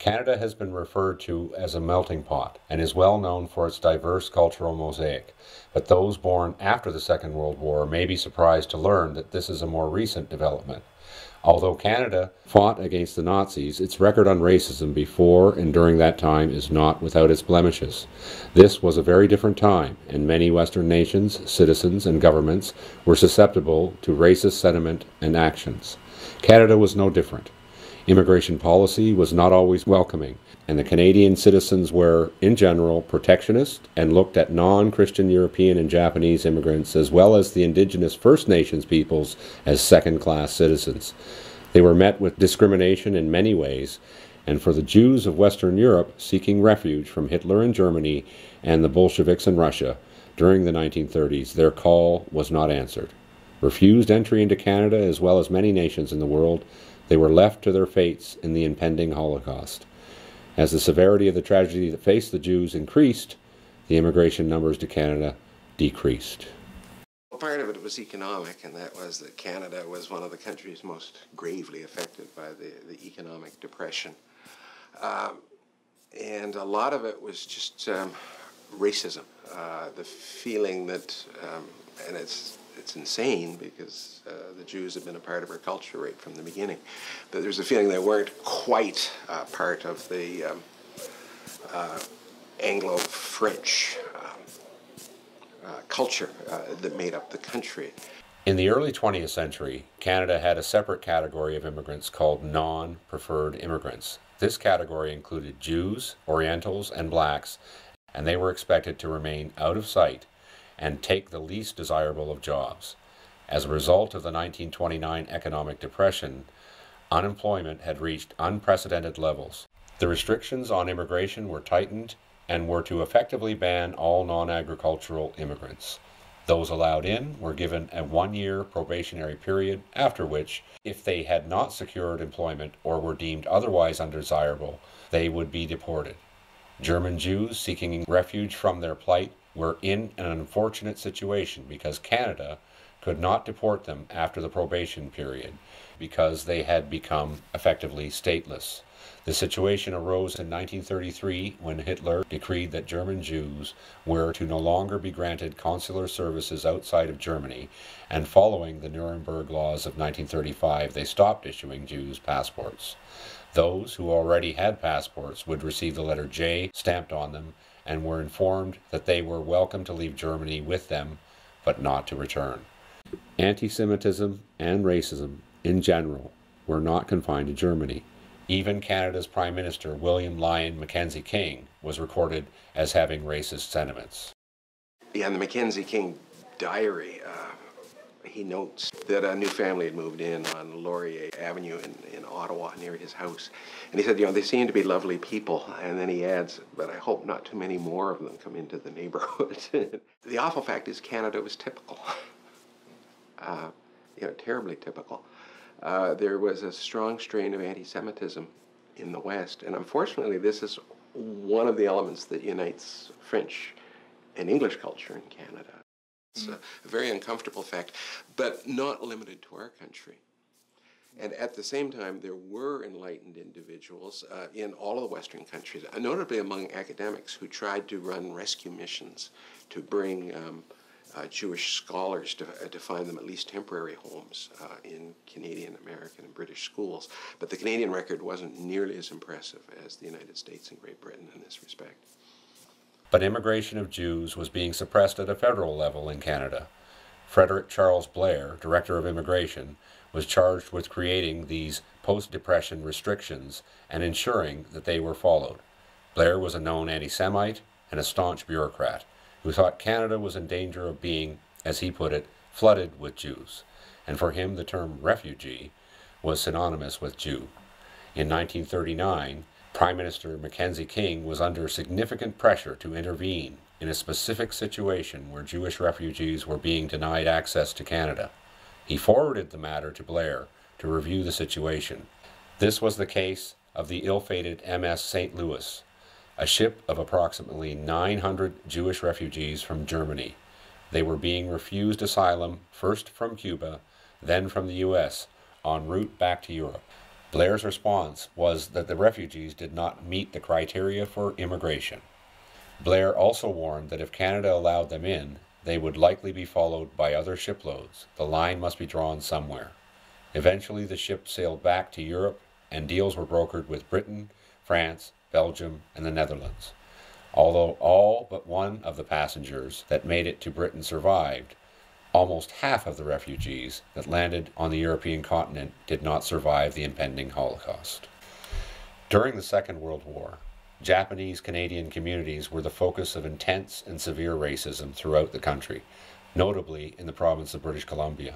Canada has been referred to as a melting pot and is well known for its diverse cultural mosaic, but those born after the Second World War may be surprised to learn that this is a more recent development. Although Canada fought against the Nazis, its record on racism before and during that time is not without its blemishes. This was a very different time, and many Western nations, citizens, and governments were susceptible to racist sentiment and actions. Canada was no different. Immigration policy was not always welcoming, and the Canadian citizens were, in general, protectionist and looked at non-Christian European and Japanese immigrants as well as the Indigenous First Nations peoples as second-class citizens. They were met with discrimination in many ways, and for the Jews of Western Europe seeking refuge from Hitler in Germany and the Bolsheviks in Russia during the 1930s, their call was not answered. Refused entry into Canada as well as many nations in the world, they were left to their fates in the impending Holocaust. As the severity of the tragedy that faced the Jews increased, the immigration numbers to Canada decreased. Part of it was economic, and that was that Canada was one of the countries most gravely affected by the economic depression. And a lot of it was just racism, the feeling that, and it's insane because the Jews have been a part of our culture right from the beginning, but there's a feeling they weren't quite part of the Anglo-French culture that made up the country. In the early 20th century, Canada had a separate category of immigrants called non-preferred immigrants. This category included Jews, Orientals, and blacks, and they were expected to remain out of sight and take the least desirable of jobs. As a result of the 1929 economic depression, unemployment had reached unprecedented levels. The restrictions on immigration were tightened and were to effectively ban all non-agricultural immigrants. Those allowed in were given a one-year probationary period, after which, if they had not secured employment or were deemed otherwise undesirable, they would be deported. German Jews seeking refuge from their plight were in an unfortunate situation because Canada could not deport them after the probation period because they had become effectively stateless. The situation arose in 1933 when Hitler decreed that German Jews were to no longer be granted consular services outside of Germany, and following the Nuremberg laws of 1935 they stopped issuing Jews passports. Those who already had passports would receive the letter J stamped on them and were informed that they were welcome to leave Germany with them, but not to return. Anti-Semitism and racism, in general, were not confined to Germany. Even Canada's Prime Minister, William Lyon Mackenzie King, was recorded as having racist sentiments. Yeah, in the Mackenzie King diary, he notes that a new family had moved in on Laurier Avenue in Ottawa near his house. And he said, they seem to be lovely people. And then he adds, but I hope not too many more of them come into the neighborhood. The awful fact is Canada was typical. Terribly typical. There was a strong strain of anti-Semitism in the West. And unfortunately, this is one of the elements that unites French and English culture in Canada. It's a very uncomfortable fact, but not limited to our country. And at the same time, there were enlightened individuals in all of the Western countries, notably among academics who tried to run rescue missions to bring Jewish scholars to find them at least temporary homes in Canadian, American, and British schools. But the Canadian record wasn't nearly as impressive as the United States and Great Britain in this respect. But immigration of Jews was being suppressed at a federal level in Canada. Frederick Charles Blair, Director of Immigration, was charged with creating these post-depression restrictions and ensuring that they were followed. Blair was a known anti-Semite and a staunch bureaucrat who thought Canada was in danger of being, as he put it, flooded with Jews, and for him the term refugee was synonymous with Jew. In 1939, Prime Minister Mackenzie King was under significant pressure to intervene in a specific situation where Jewish refugees were being denied access to Canada. He forwarded the matter to Blair to review the situation. This was the case of the ill-fated MS St. Louis, a ship of approximately 900 Jewish refugees from Germany. They were being refused asylum first from Cuba, then from the U.S., en route back to Europe. Blair's response was that the refugees did not meet the criteria for immigration. Blair also warned that if Canada allowed them in, they would likely be followed by other shiploads. The line must be drawn somewhere. Eventually, the ship sailed back to Europe, and deals were brokered with Britain, France, Belgium, and the Netherlands. Although all but one of the passengers that made it to Britain survived, almost half of the refugees that landed on the European continent did not survive the impending Holocaust. During the Second World War, Japanese Canadian communities were the focus of intense and severe racism throughout the country, notably in the province of British Columbia.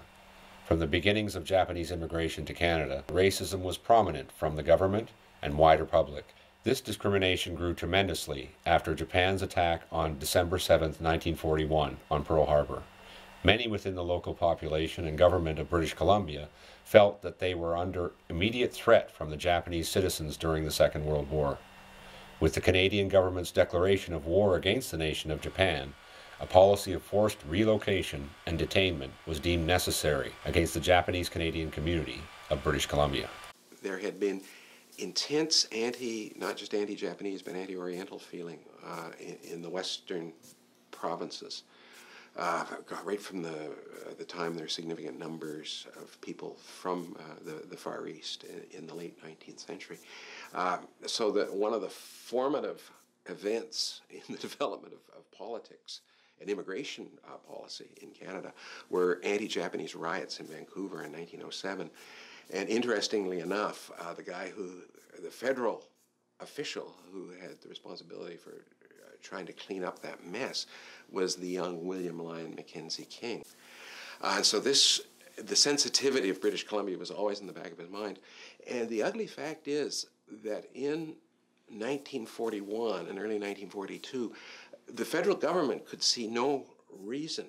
From the beginnings of Japanese immigration to Canada, racism was prominent from the government and wider public. This discrimination grew tremendously after Japan's attack on December 7, 1941, on Pearl Harbor. Many within the local population and government of British Columbia felt that they were under immediate threat from the Japanese citizens during the Second World War. With the Canadian government's declaration of war against the nation of Japan, a policy of forced relocation and detainment was deemed necessary against the Japanese Canadian community of British Columbia. There had been intense not just anti-Japanese, but anti-Oriental feeling in the western provinces. Right from the time there were significant numbers of people from the Far East in the late 19th century. So that one of the formative events in the development of politics and immigration policy in Canada were anti-Japanese riots in Vancouver in 1907. And interestingly enough, the federal official who had the responsibility for trying to clean up that mess was the young William Lyon Mackenzie King. And so the sensitivity of British Columbia was always in the back of his mind. And the ugly fact is that in 1941 and early 1942, the federal government could see no reason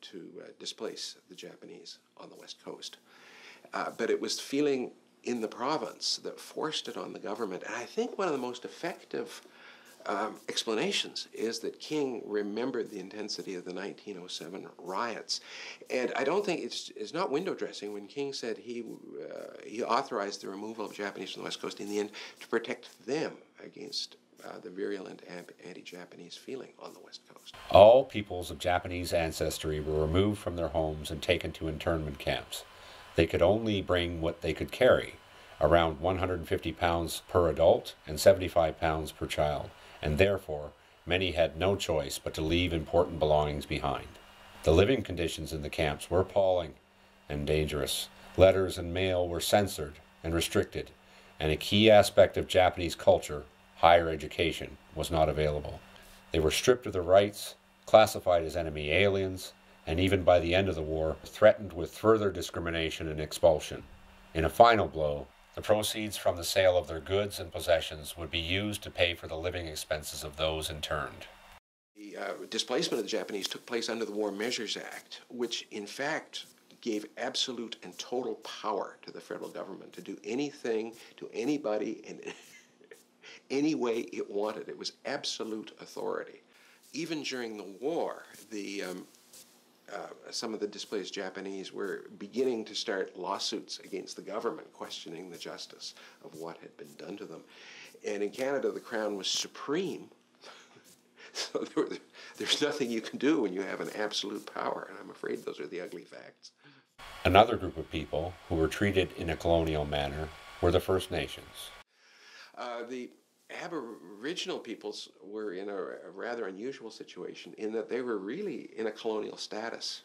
to displace the Japanese on the West Coast. But it was feeling in the province that forced it on the government. And I think one of the most effective explanations is that King remembered the intensity of the 1907 riots. And I don't think it's not window dressing when King said he authorized the removal of Japanese from the West Coast in the end to protect them against the virulent anti-Japanese feeling on the West Coast. All peoples of Japanese ancestry were removed from their homes and taken to internment camps. They could only bring what they could carry, around 150 pounds per adult and 75 pounds per child, and therefore many had no choice but to leave important belongings behind. The living conditions in the camps were appalling and dangerous. Letters and mail were censored and restricted, and a key aspect of Japanese culture, higher education, was not available. They were stripped of their rights, classified as enemy aliens, and even by the end of the war, threatened with further discrimination and expulsion. In a final blow, the proceeds from the sale of their goods and possessions would be used to pay for the living expenses of those interned. The displacement of the Japanese took place under the War Measures Act, which in fact gave absolute and total power to the federal government to do anything to anybody in any way it wanted. It was absolute authority. Even during the war, some of the displaced Japanese were beginning to start lawsuits against the government, questioning the justice of what had been done to them. And in Canada, the Crown was supreme. So there's nothing you can do when you have an absolute power, and I'm afraid those are the ugly facts. Another group of people who were treated in a colonial manner were the First Nations. The Aboriginal peoples were in a rather unusual situation in that they were really in a colonial status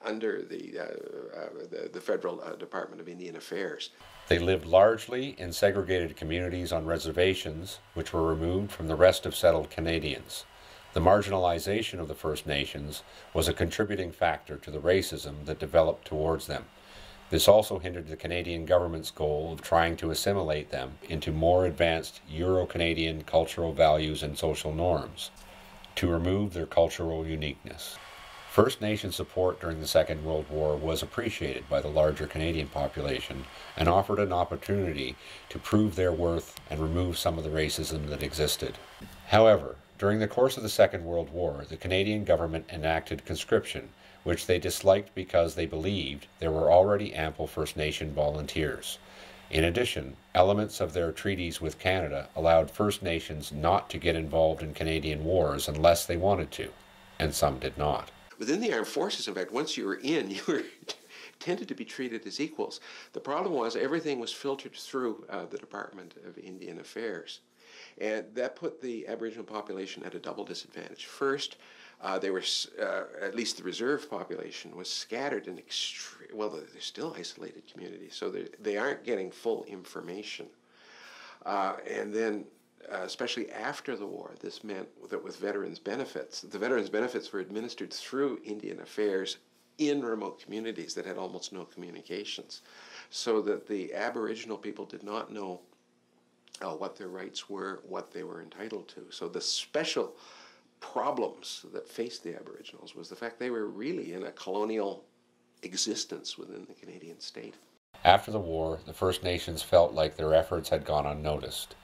under the Federal Department of Indian Affairs. They lived largely in segregated communities on reservations, which were removed from the rest of settled Canadians. The marginalization of the First Nations was a contributing factor to the racism that developed towards them. This also hindered the Canadian government's goal of trying to assimilate them into more advanced Euro-Canadian cultural values and social norms, to remove their cultural uniqueness. First Nation support during the Second World War was appreciated by the larger Canadian population and offered an opportunity to prove their worth and remove some of the racism that existed. However, During the course of the Second World War, the Canadian government enacted conscription, which they disliked because they believed there were already ample First Nation volunteers. In addition, elements of their treaties with Canada allowed First Nations not to get involved in Canadian wars unless they wanted to, and some did not. Within the armed forces, in fact, once you were in, you were tended to be treated as equals. The problem was everything was filtered through the Department of Indian Affairs. And that put the Aboriginal population at a double disadvantage. First, they were, at least the reserve population, was scattered in well, they're still isolated communities, so they aren't getting full information. And then, especially after the war, this meant that with veterans' benefits, the veterans' benefits were administered through Indian Affairs in remote communities that had almost no communications, so that the Aboriginal people did not know what their rights were, what they were entitled to. So the special problems that faced the Aboriginals was the fact they were really in a colonial existence within the Canadian state. After the war, the First Nations felt like their efforts had gone unnoticed,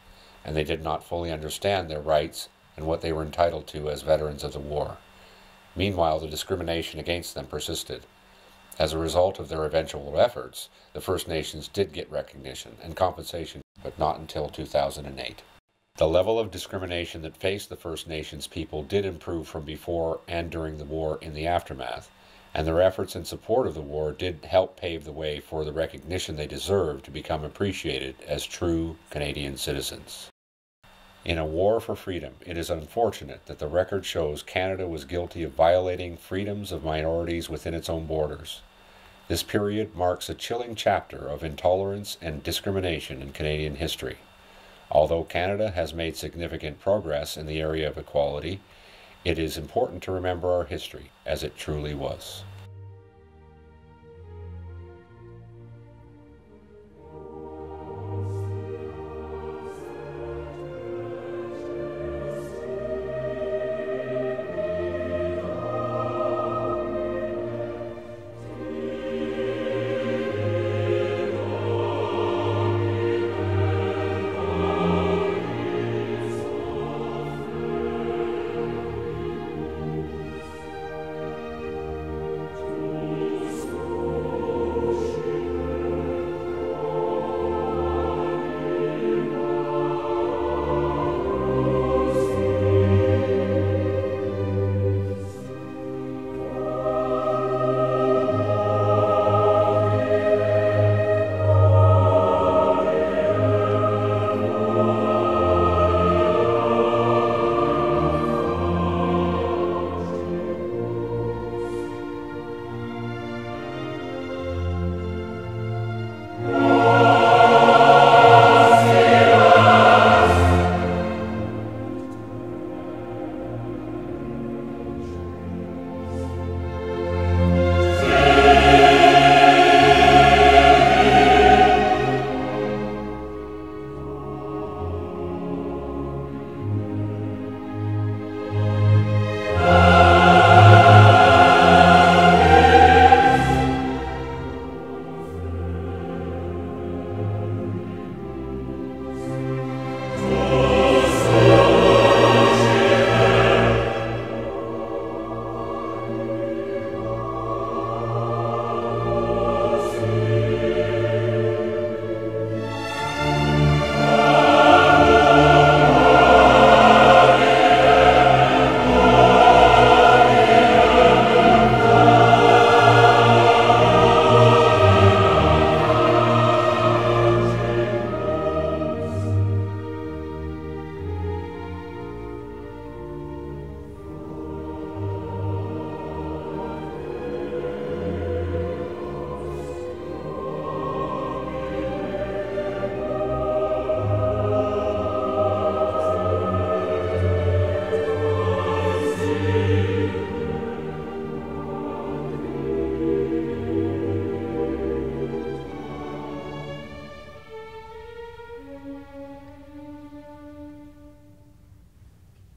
and they did not fully understand their rights and what they were entitled to as veterans of the war. Meanwhile, the discrimination against them persisted. As a result of their eventual efforts, the First Nations did get recognition and compensation, but not until 2008. The level of discrimination that faced the First Nations people did improve from before and during the war in the aftermath, and their efforts in support of the war did help pave the way for the recognition they deserved to become appreciated as true Canadian citizens. In a war for freedom, it is unfortunate that the record shows Canada was guilty of violating freedoms of minorities within its own borders. This period marks a chilling chapter of intolerance and discrimination in Canadian history. Although Canada has made significant progress in the area of equality, it is important to remember our history as it truly was.